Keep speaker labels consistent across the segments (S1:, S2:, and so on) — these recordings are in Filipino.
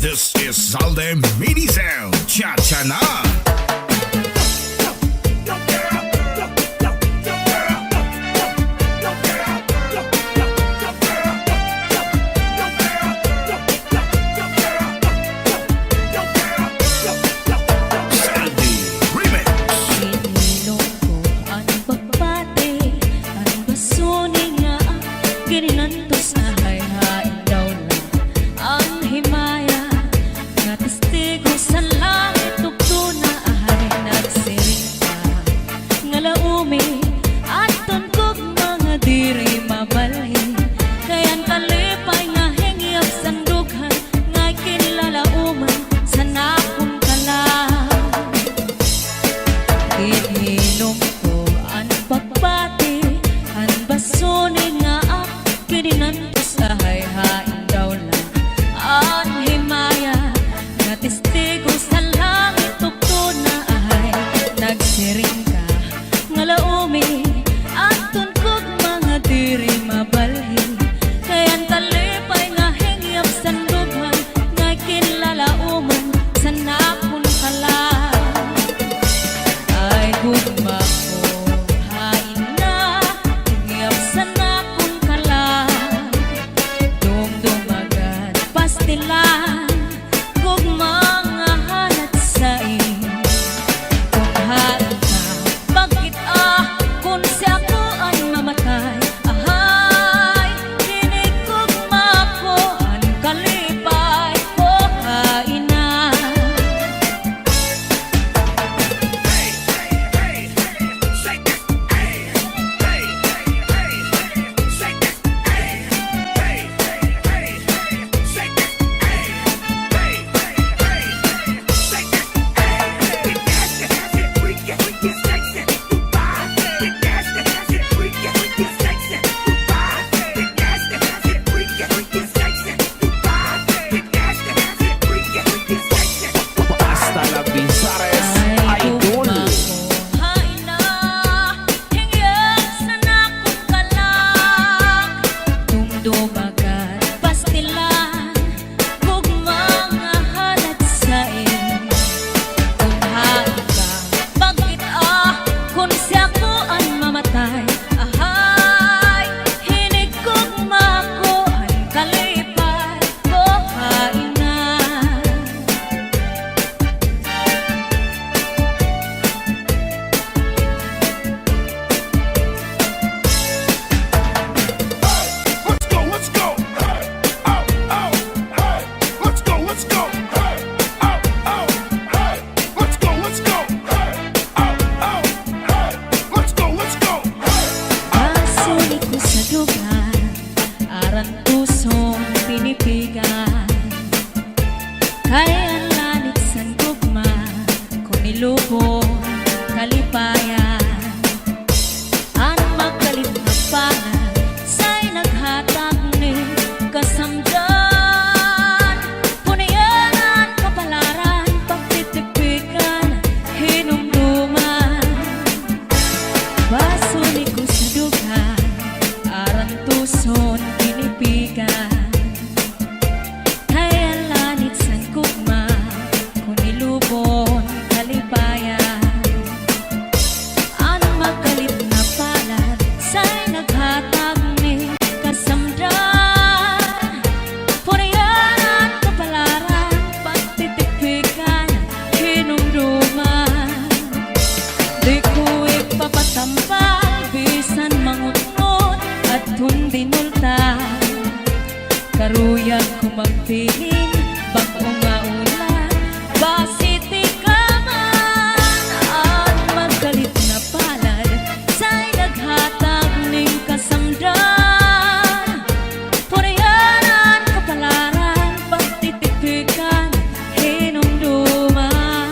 S1: This is Salde Mini Sound. Cha-cha na!
S2: Karuyag ko magpiling bagong maulan basiti ka man at magkalit na palad sa'y naghatag ning kasamdan purayanan kapalaran pagtitipikan hinumduman.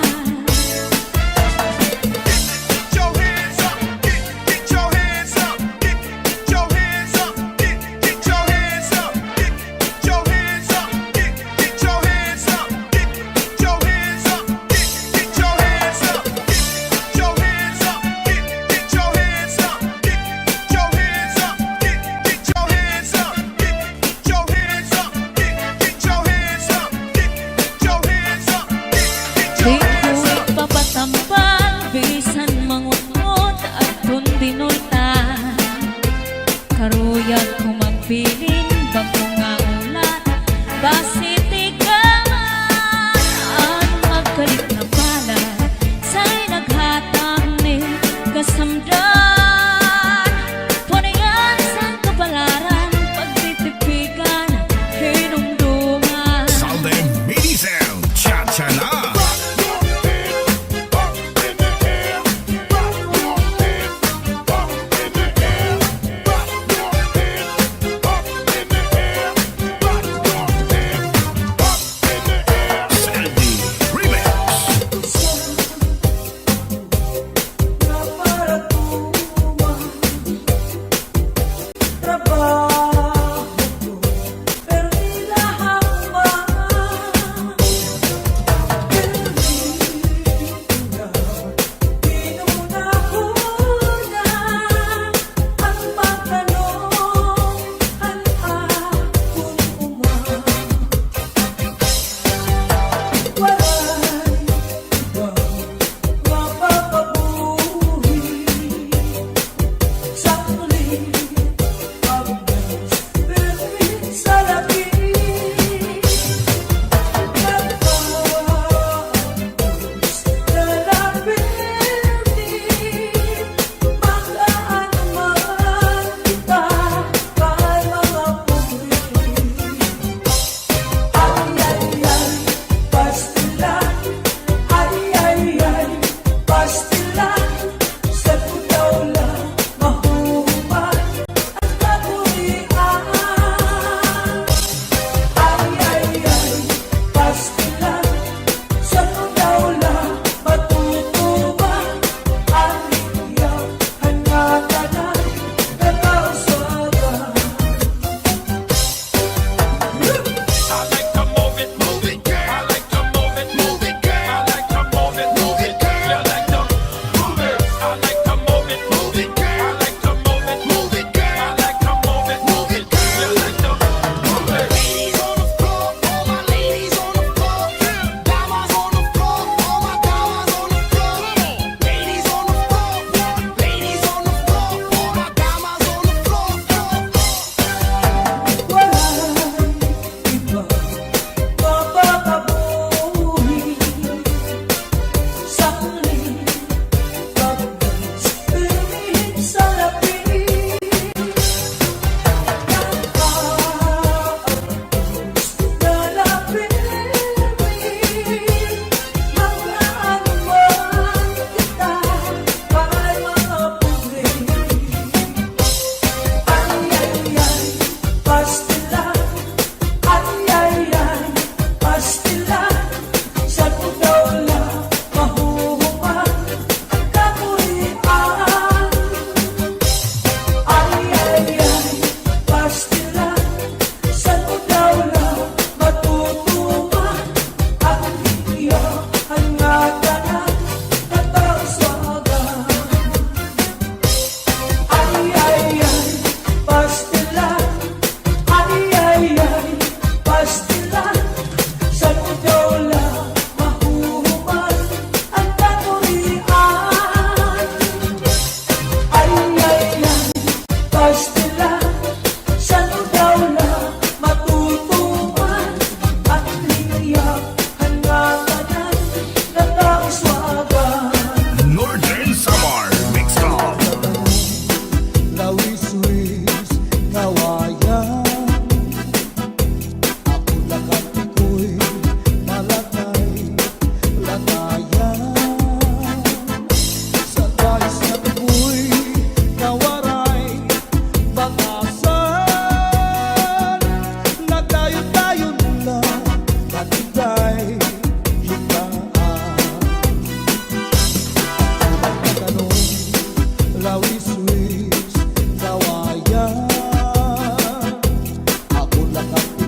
S1: Get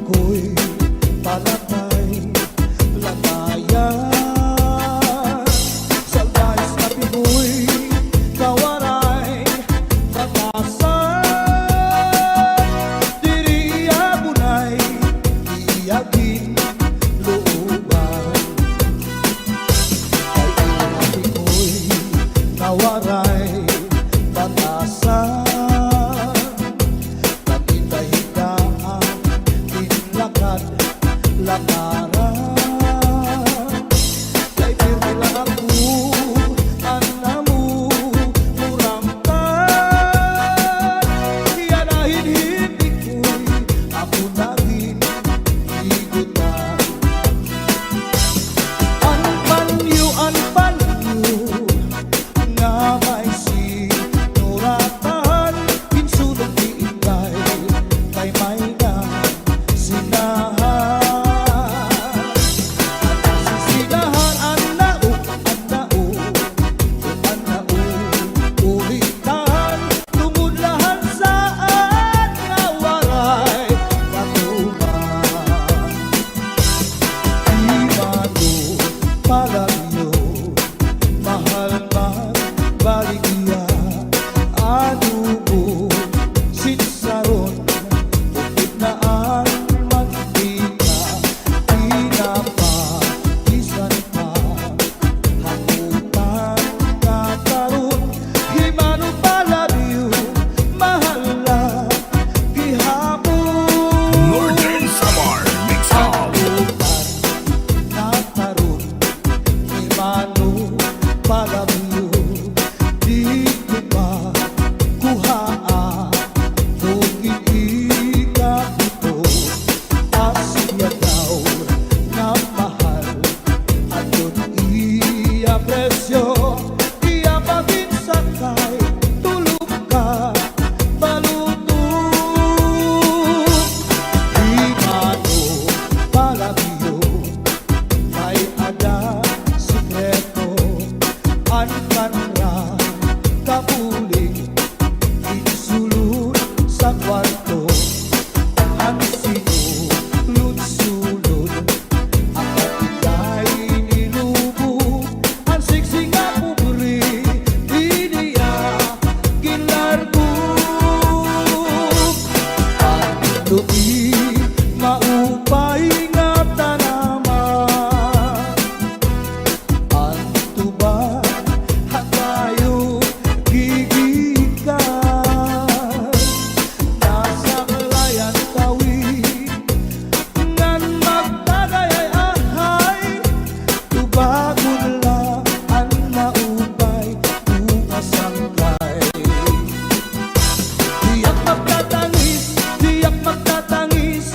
S3: ko'y palakay lagayan sa guys na pigo'y kawaray batasan diri abunay iyagin looban kay inabi ko'y kawaray batasan lakaran kay pirmila ako anamu muramtan iyanahin hindi ko'y ako naging igutan anpanyo nga may sinuratan kinsulong diingay kay may na sinahan Palagyo, mahal man baligya adubo sinsaron bukid na ang mantika pinapagisan pa hangutan kataron himano palagyo mahal na gihapon
S1: Northern Samar Mix Hall.
S3: Mano palagyo dito pa kuhaa kung iika ito asya daw na mahal at yun iya presyo iya pagin sakay tulog ka balutong di mano palagyo ay ada an kanra kapuling insulod sa kwarto ang sinulod-sulod ang katigay nilubog ang siksing nga pobre iniya ginlargog ang lupi maupay nga tanaman ang tuba tayo gigikan nasa layan tawi ngan magtagay ahay tubagon lang ang maupay umasangkay diyak magtatangis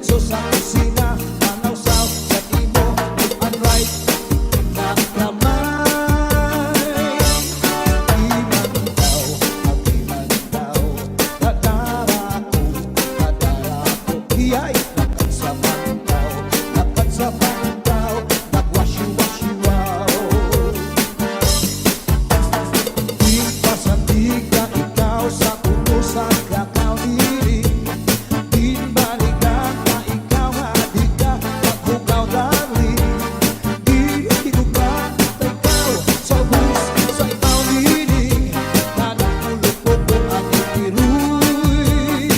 S3: So sa kusina, manawsaw sa imo, and right na kamay. Di man daw, dadara ko, iyay, lakad sa pandaw, nagwasyu-wasyu wow. Di pasandig ka ikaw sa ulo sa kakao diri. Di balikan ka ikaw hadi ka paghugaw dali. Di higupa ikaw sa bus sa ikaw diri. Nanakulupot ko ang itiruy.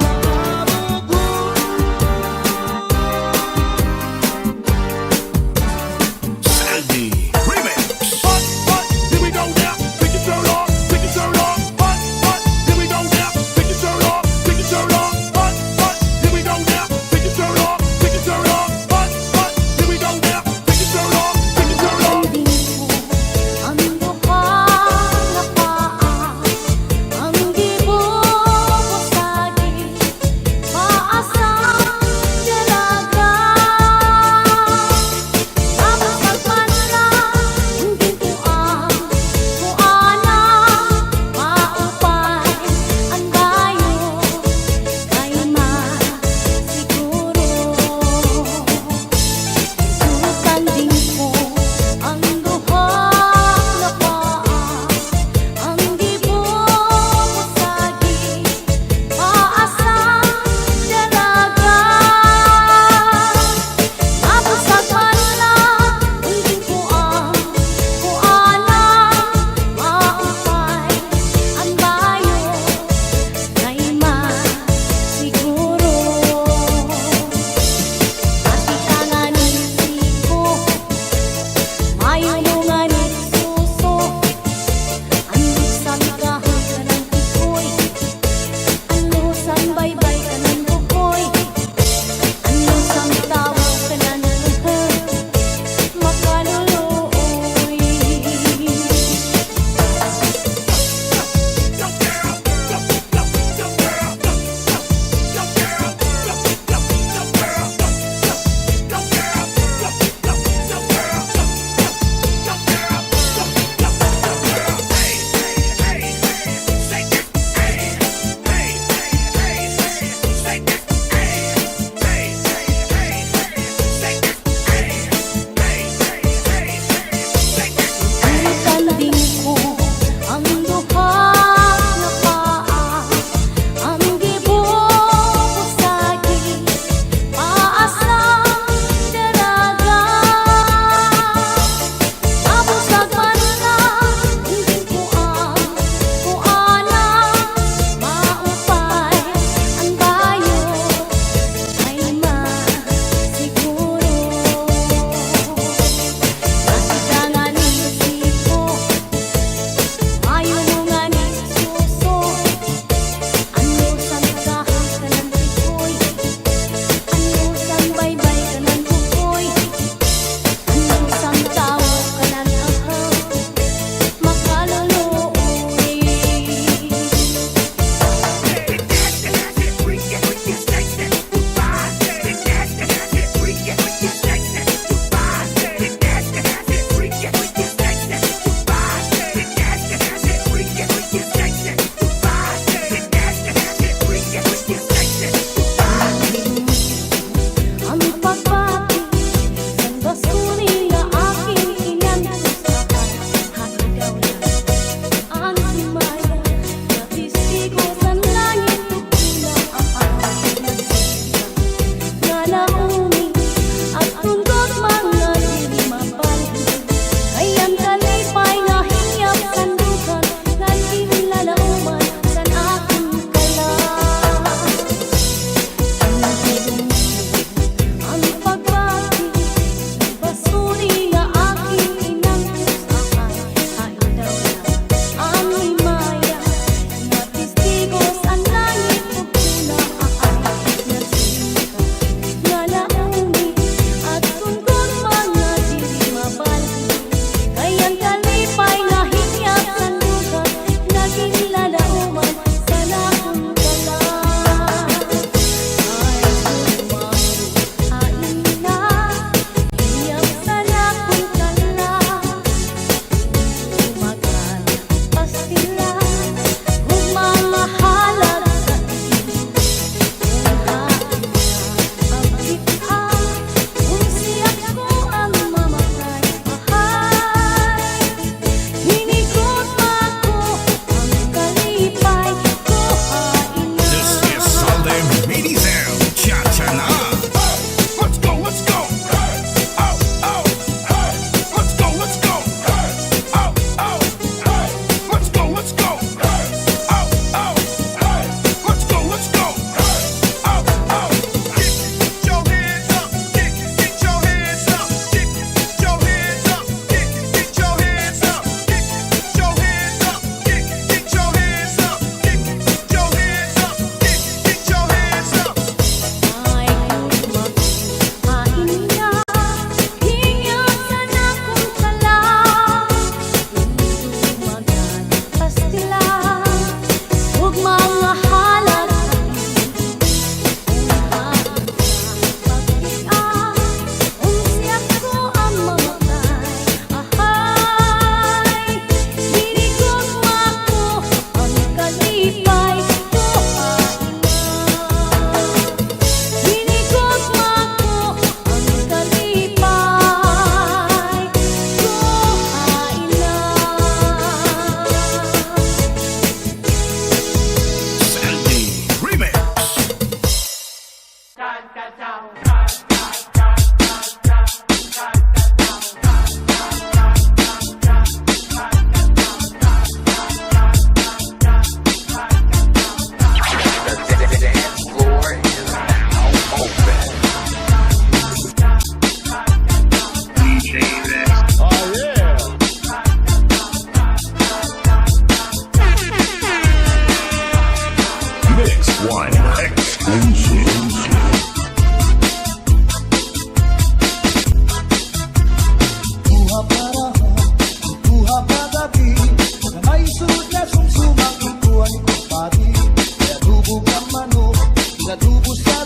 S3: Maamugo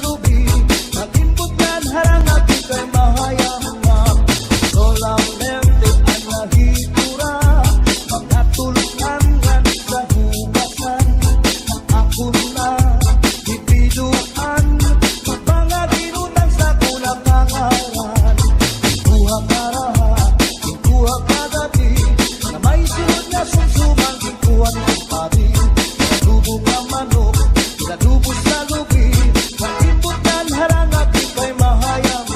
S3: lubi Nag-imbutan harang at ika'y mahayang Solamente ang nahitura Mga tulungan sa hugasan Ako na ibiduan Mga dinutang sa kulang pangalan Kuha ka rahat, kuha ka gabi Na may sunod na sumsumang kuha ng pati Nadubo ka manok, nadubo sa lubi Nag-imbutan harang at ika'y mahayang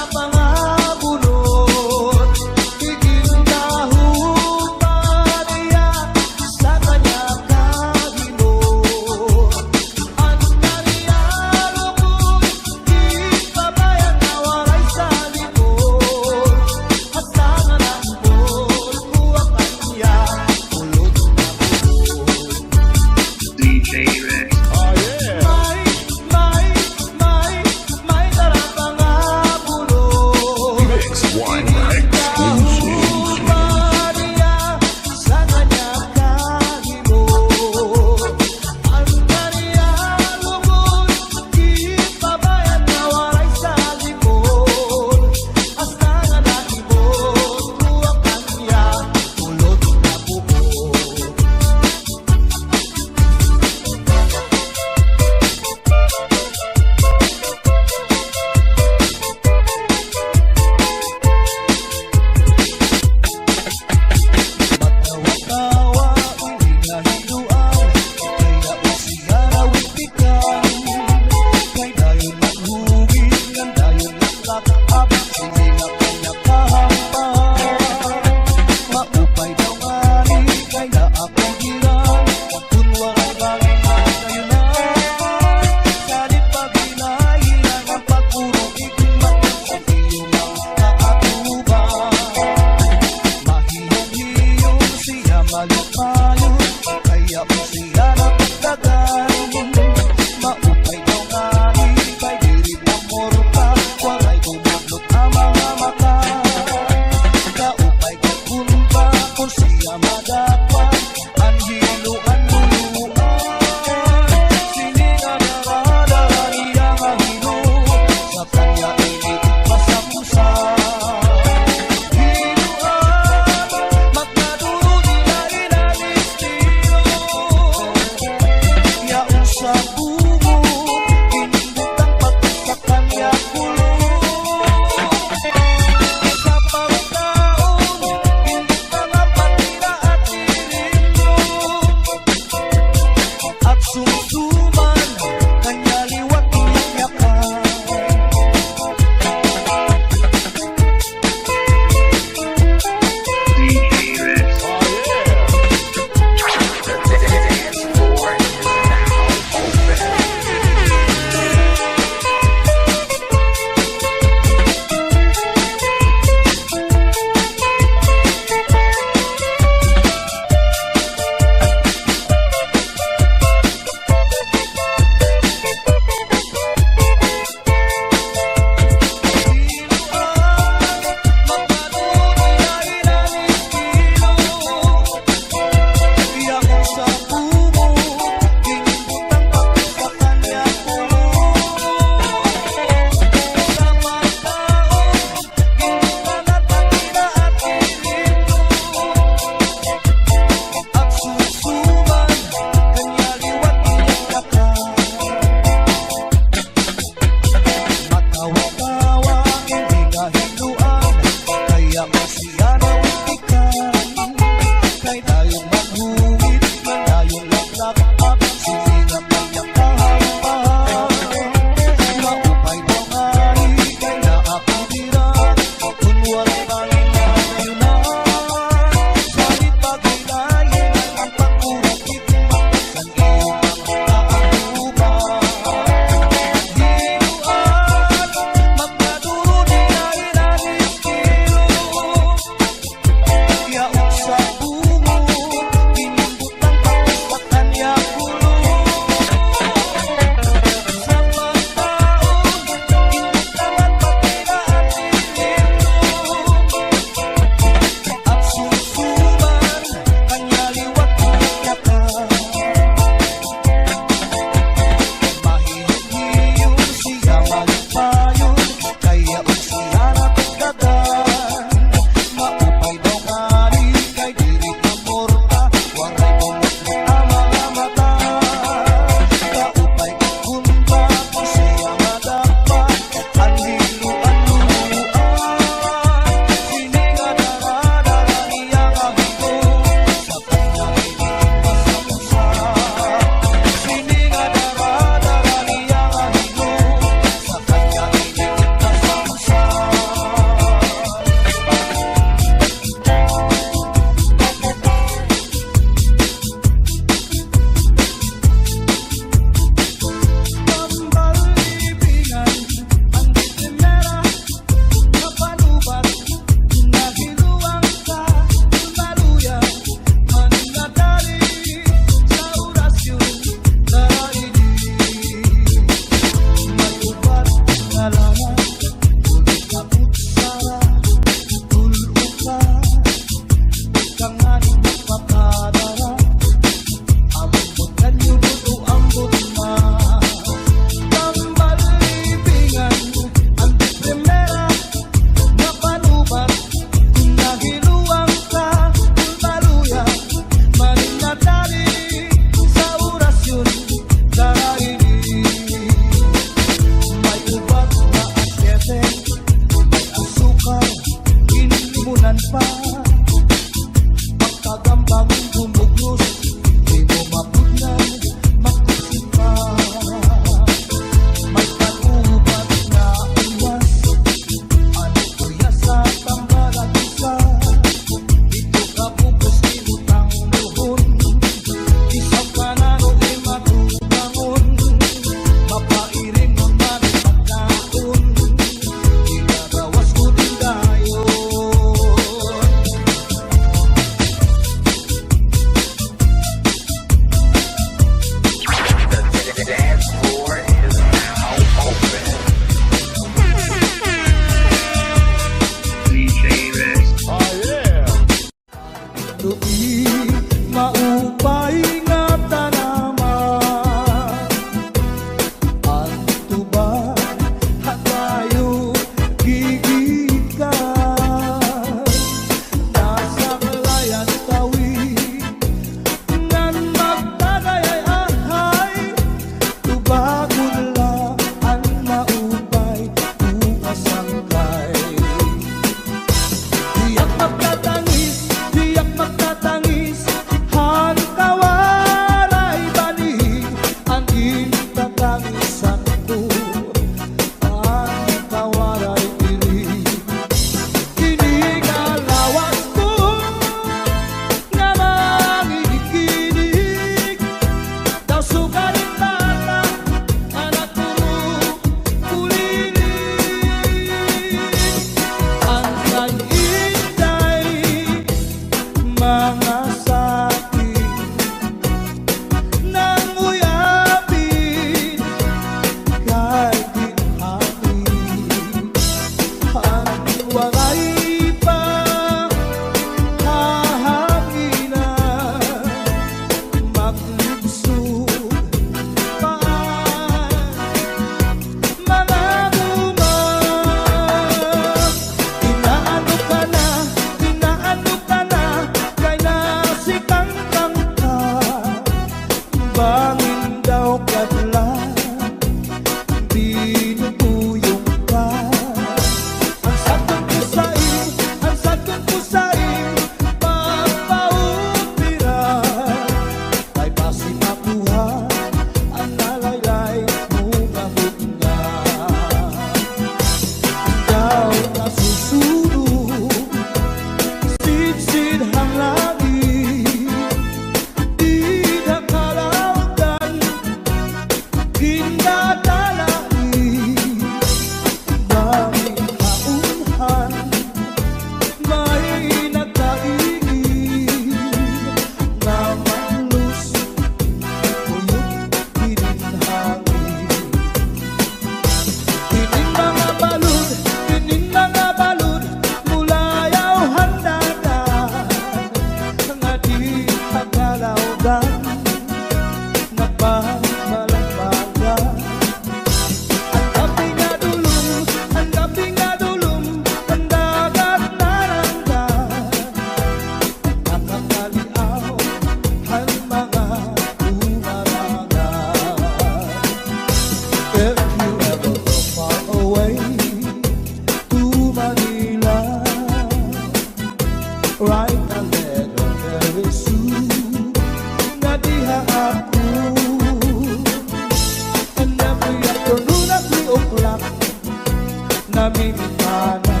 S3: Namimana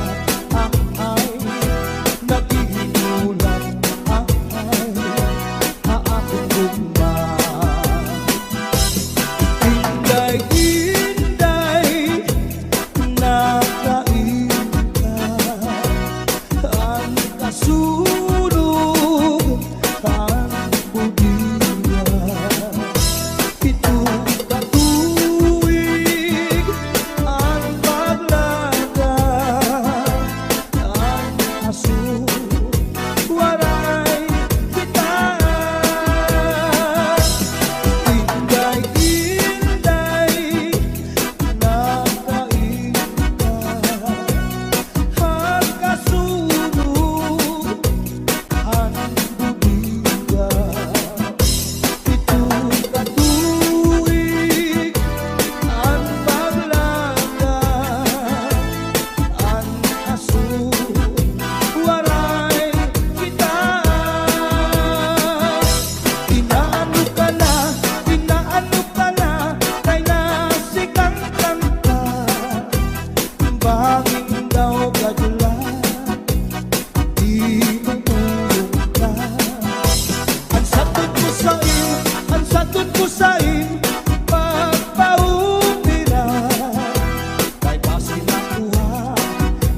S3: ay naghihinulan ay aakong gugma. Inday-inday nakainta ang kasunog ang budiya. Itong katuwig ang paglaga ang aso waray kita. Inday-inday nakainta ang kasunog ang budiya. Itong katuwig ang paglaga ang aso waray kita. Inaano ka na kay nasikang kanta. Bakit daw kadulan di matulog ka? Ang sagot ko sa'yo pagpaupira kay basi nakuha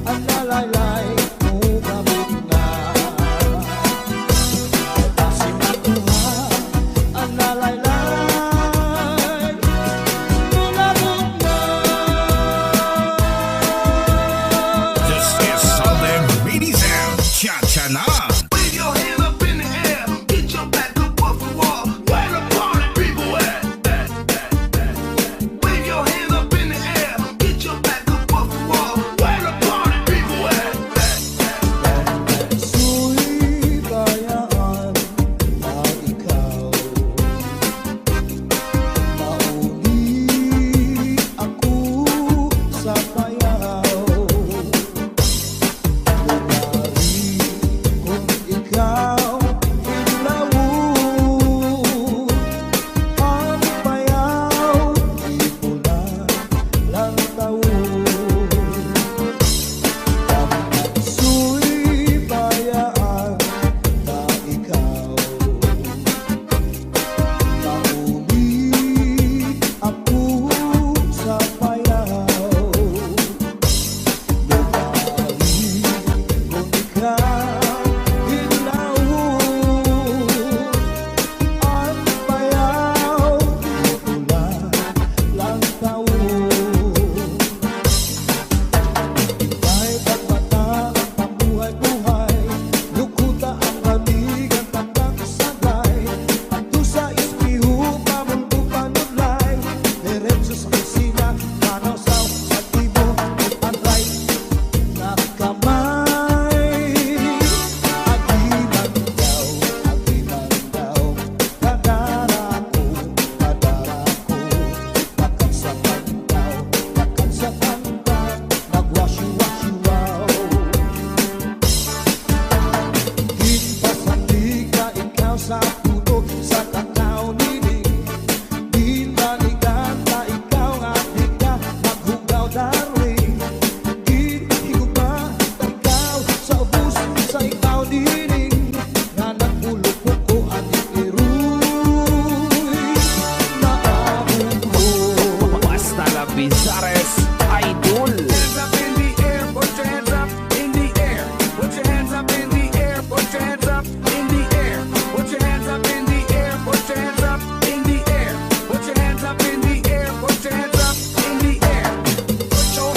S3: ang nalaylay mo kabog na. Kay basi nakuha ang nalaylay mo kabog na.
S1: This is Southern Mini Sound. Cha-cha na.
S4: Wave your hand up in the air, get your back up off the wall. Where the party people at? Wave your hand up in the air, get your back up off the wall. Where the party people at?
S3: Su'y bayaan na ikaw mauli ako sa bayaw. Lumari kung ikaw inlawon ang bayaw, di ko na lang tawon. Su'y bayaan na ikaw mauli ako sa bayaw. Lumari kung ikaw inlawon ang bayaw, di ko na lang tawon. Ay pagmata ang pambuhay-buhay, lukuta ang lamig ang tandang sanay. At sa ispiho, pamundo panulay, diretso sa kusina, manasaw sa tibo, anray na kamay. Agiman daw, kadara ko, nakagsakan daw, nagwasyu-wasyu-waw. Ginpasandi ka ikaw sa puno, sa tataw nining. Ginbalikan ka ikaw at di ka maghugaw, darling. Ginhigugma ka ikaw sa ubus, sa ikaw nining. Nga nagpulupok ko at iruy na amon mo.
S5: Basta la Bizares Idol.
S4: Hands up in the air, put your hands up in the air. Put your hands up in the air, put your hands up in the air. Put your hands up in the air, put your hands up in the air. Put your hands up in the air, put your hands up in the air. Put your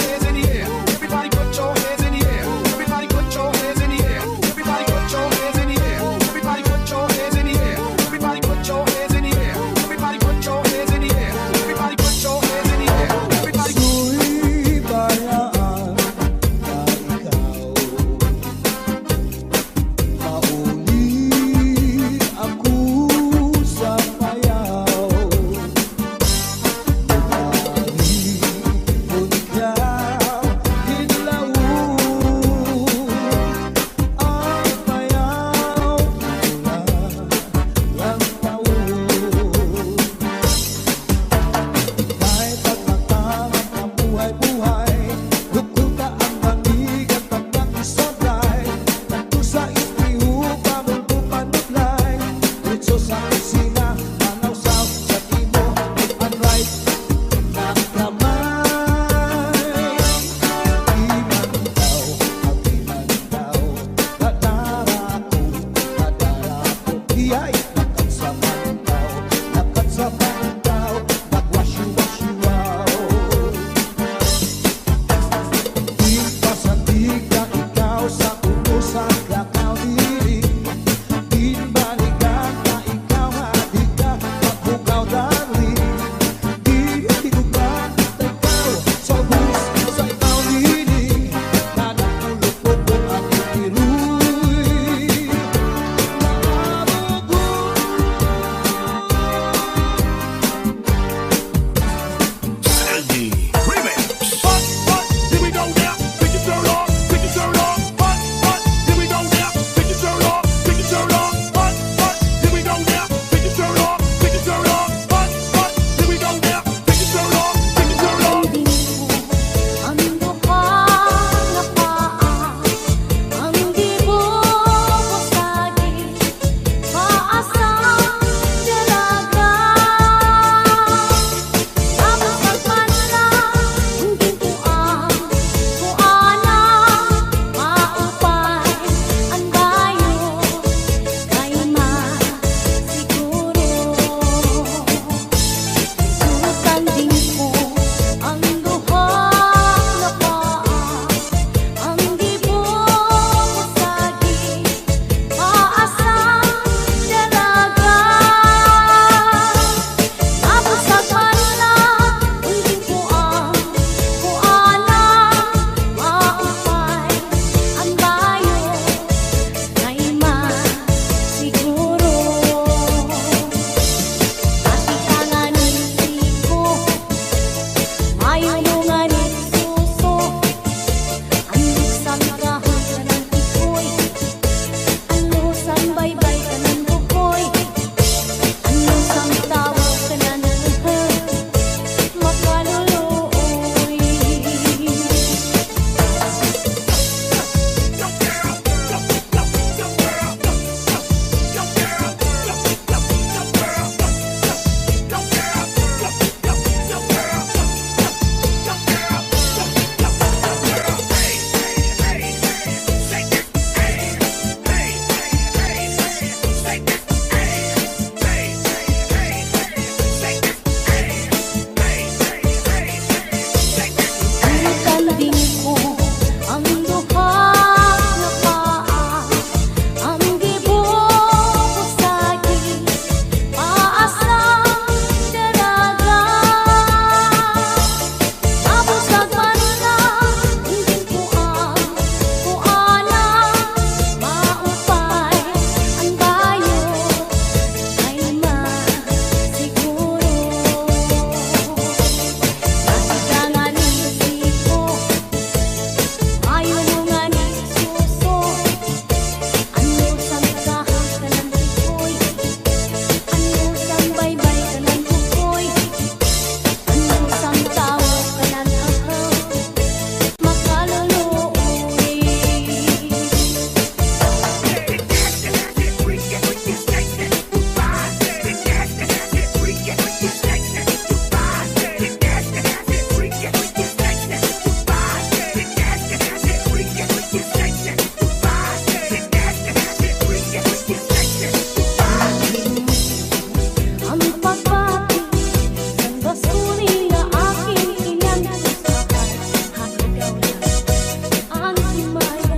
S2: landing ko ang duha nga paa, ang gibuko sa paasang dalaga. Mabusag man na hindi ko ang kuanang maupay, ang bayo ay masiguro. Nasidangan isip ko, ayaw mo nga ni suso. Ano sang kahang ka ng tikoy, ano sang baybay ka ng tukoy, ano sang tawag ka ng ahaw, makaluluoy. Ang pagbati ng basuri na aking inantusahan, haligaw lang ang himaya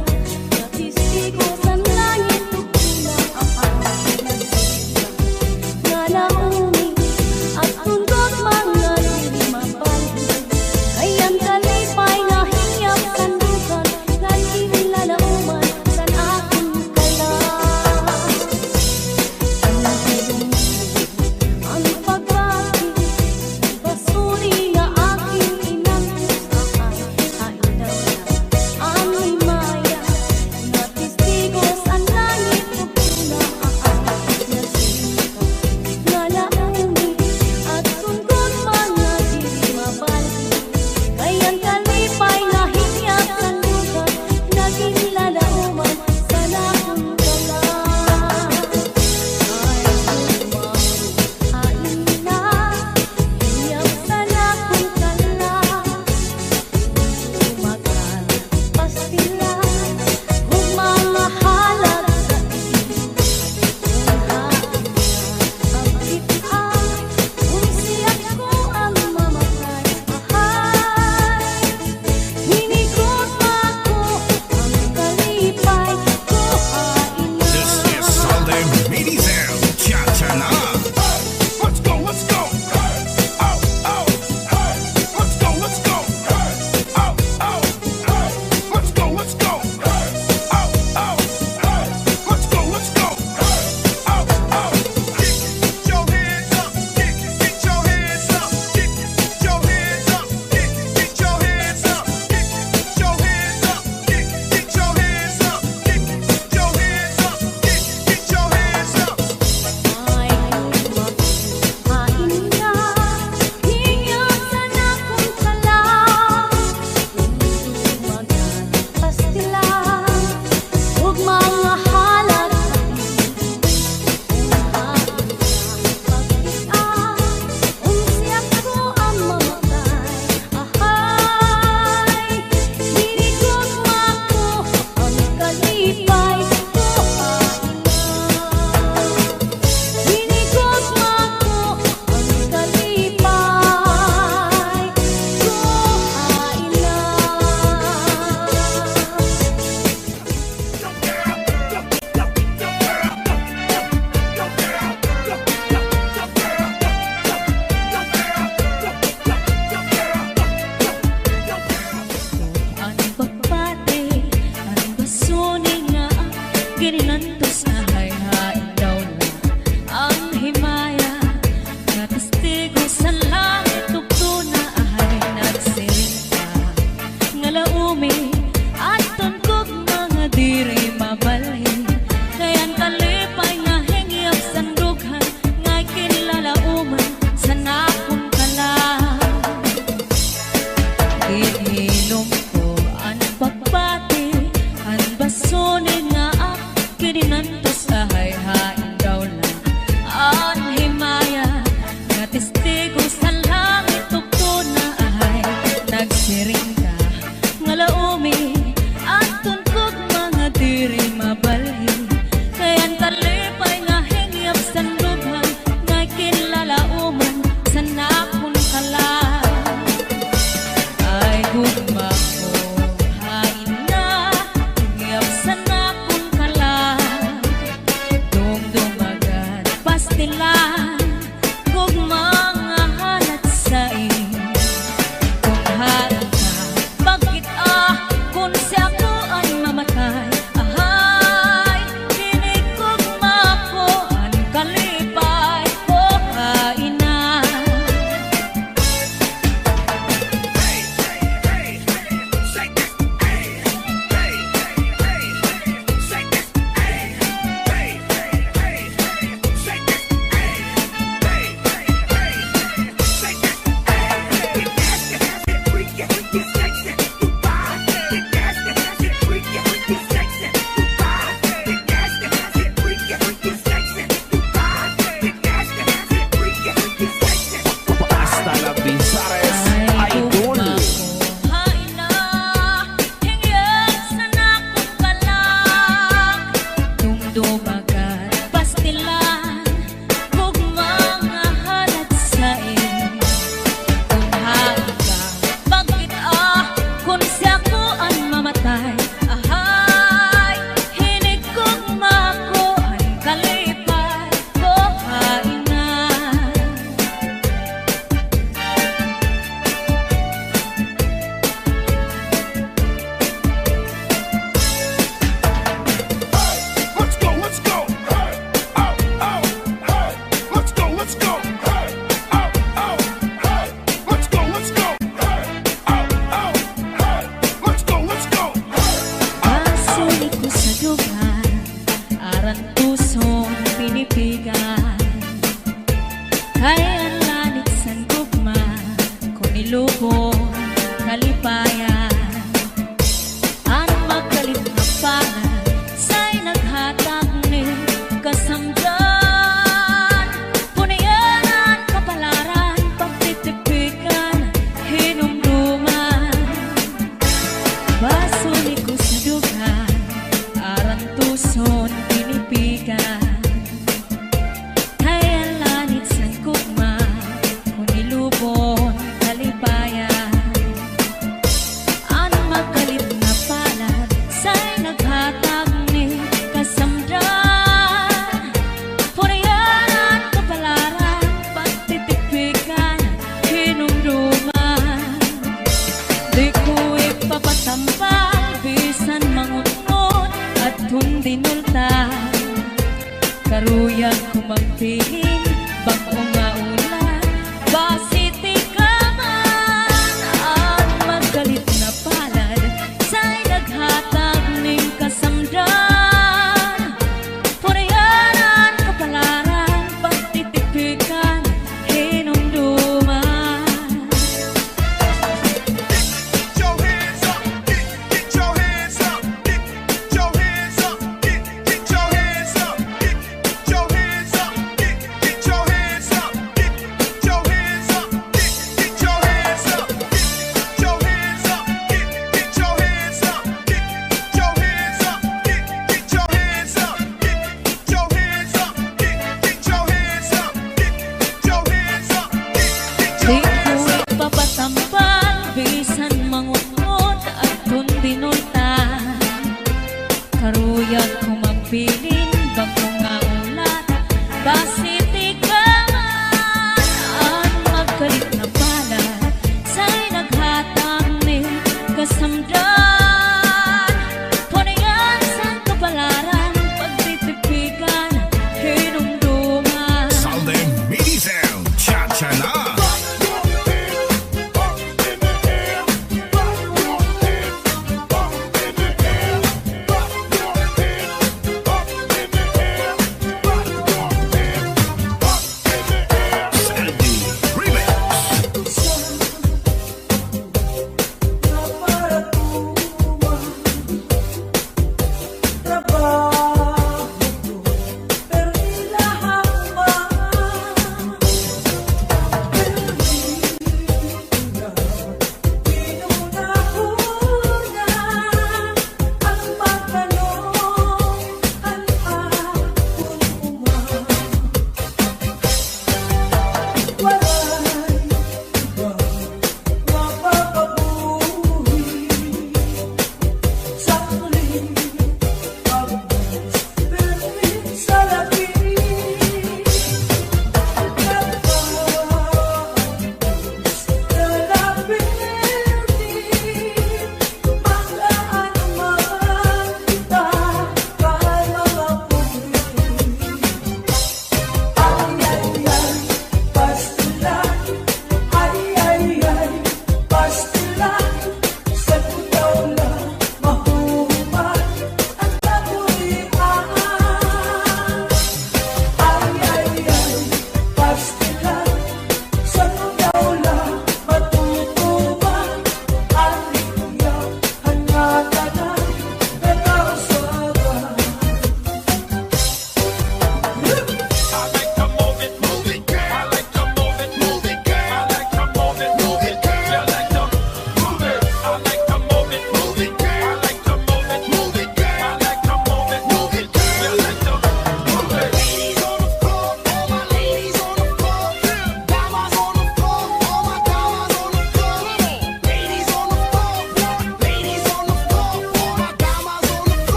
S2: na testigo sa langit tukila ang aking nga naumi at tundot mga di mabalik. Kayang kalipay na hiyap sandukan, nagkilalauman sa aking kalang. Ang pagbati ng basuri na aking inantusahan, haligaw lang ang himaya na testigo sa langit tukila ang aking nagsika nga naumi at tundot mga di mabalik. Kayang kalipay na hiyap sandukan, nagkilalauman sa akong kalang. Hain na, hiyap sa akong kalang. Tumagal, pastila, humamahalag sa isip. Ang kita, kung siyak ko ang mamatay, ahay. Hinigot ako ang kalipay ko, hain na.
S1: This is Sunday Minizam Cha-cha-na.
S4: Let's go, let's go. Oh, oh, hey. Let's go, let's go. Oh, oh, hey. Let's go, let's go. Oh, oh, hey. Let's go, let's go. Oh, oh. Get your hands up. Get your hands up. Get your hands up. Get your hands up. Get your hands up. Get your hands up. Get your hands up. Get your hands up.
S2: Ay hain na, hiyap sa akong kalang. Tumagal, pastila, ug mga halag sa isip. Kung siyak ko ang mamatay, ahay. Hinigot ako ang kalipay ko, hain na. Hinigot ako ang kalipay ko, hain na. Ang pagbati, ang basuni nga gininantos na hayhain daw lang ang himaya nga testigo sa langit tukto na ahay nagsiring ka nga laumi at tungkog mga diri mabalhin. Kayan kalipay nga hingyap sandughan nga kinlalauman sa akong kalang. Ininom ko ang pagbati, ang basuni nga kininantos sa hayhain daw lang ang himaya nga testigo sa langit tukto na ahay nagsiring ka nga laumi at tungkog mga diri Basuli ko sa dugan, aran tuson pinipigan. Kaya lanit sa kugma, kung ilubon kalibayan. Ang magalit na palad, sa'y naghatag ni kasamdran. Purayaran, kapalaran, pagtitipikgan, hinumduman. Di ko ipapatampal, bisan mangunod at hundinulta. Karuyan ko magpiling, bago nga ulan, basiti ka man. Ang magalit na palad, sa'y naghatag ning kasamdran. Purayaran, kapalaran, pagtitipikan, hinumduman.
S4: Get your hands up, get your hands up, get your hands up, get your hands up, get your hands up, get your hands up, get your hands up, get your hands up, get your hands up, get your hands up, get your hands up, get your hands up, get your hands up, get your hands up, get your hands up,
S2: Di ko ipapatampal, bisan mangunod at hundinultan. Karuyan ko magpiling, bago nga ulan, basiti ka man. Ang magalit na palad, sa'y naghatag ni kasamdran. Purayan sa kapalaran, pagtitipigan, hinumduman.
S1: Salde Mini Sound. Cha-cha na. Sandy Remix.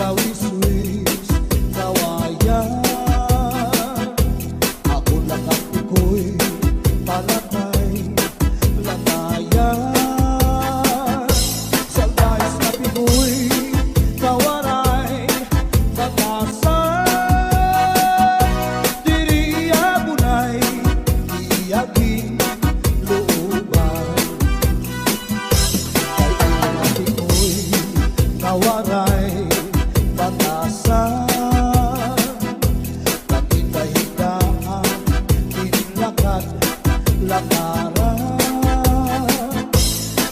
S3: lawis-wis kawayan. Ako lang ang iko'y palagay lamayan. Sa guys na piko'y kawaray batasan. Diri agunay iyagin looban. Kay ilang piko'y kawaray batasan. Nakita-hitaan tinlakat lakaran.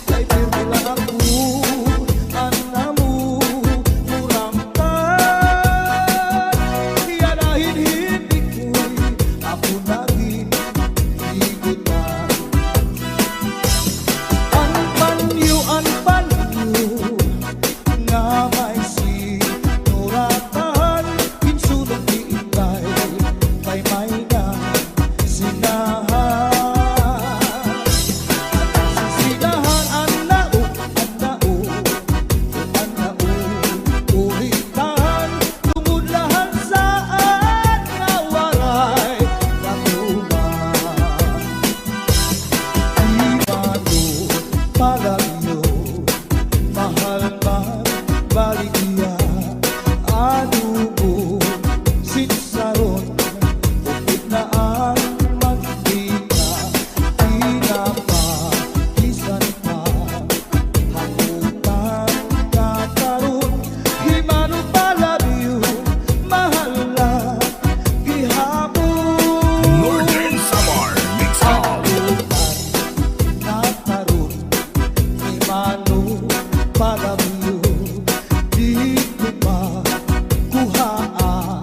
S3: Kay pirmi lang ako anamu muramtan. Iyanahin hindi ko'y ako naging higutan. Ang panyo nga may sinuratan. Kinsulong iikay kay may na sinahan. Sinahan ang nao, ulitan. Tumudlahan saan nga waray katuman. Imano palayo, mahal man baligya. Anubo sinsaron, upit na ang magdika. Pinapakisan pa, hangutan kakaroon. Himano palayo, mahal lang gihapon.
S1: Northern Samar Mix Hall.
S3: Nakaroon, himano palayo. Di ko pa kuhaan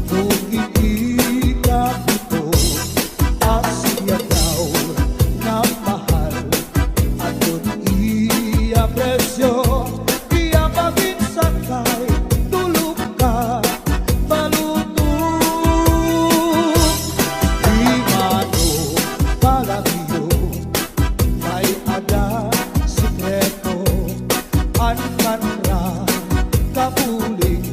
S3: kung hindi ka ito. Asya daw na mahal aton iya presyo. Iya paginsakay tulog ka malutong. Himano palayo kay ada sikreto. Ankanra kapuling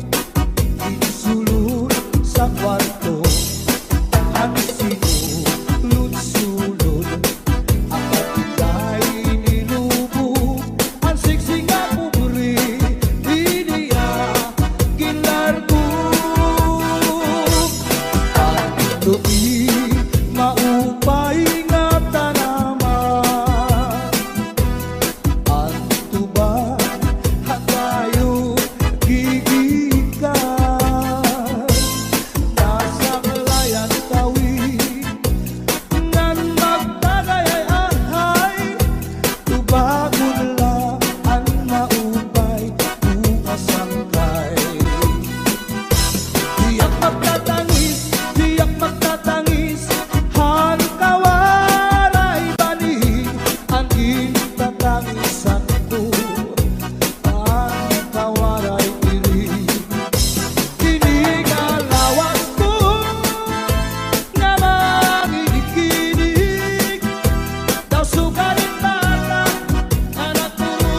S3: insulod sa kwarto. Ang sinulod-sulod ang katigay nilubog. Ang siksing nga pupuri iniya kinlargog. Ang tuwi maupay nga tanaman. Ang tuba hatayo gigikan. Nasa layan tawi ngan magtagayay-ahay. Tubagon lang ang maupay bukas angkay. Tiyak magtatangis han kawaray bani. Ang itatangisan ko ang kawaray diri. Kini nga lawas ko nga magiginig. Daw sugarin bata anak puro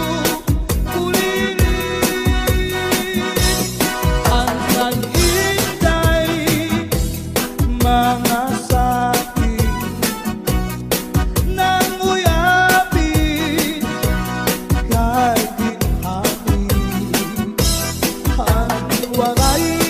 S3: kulinig. Ang kanyintay mga sakit nang uyapin kay ginhabi. Ang waray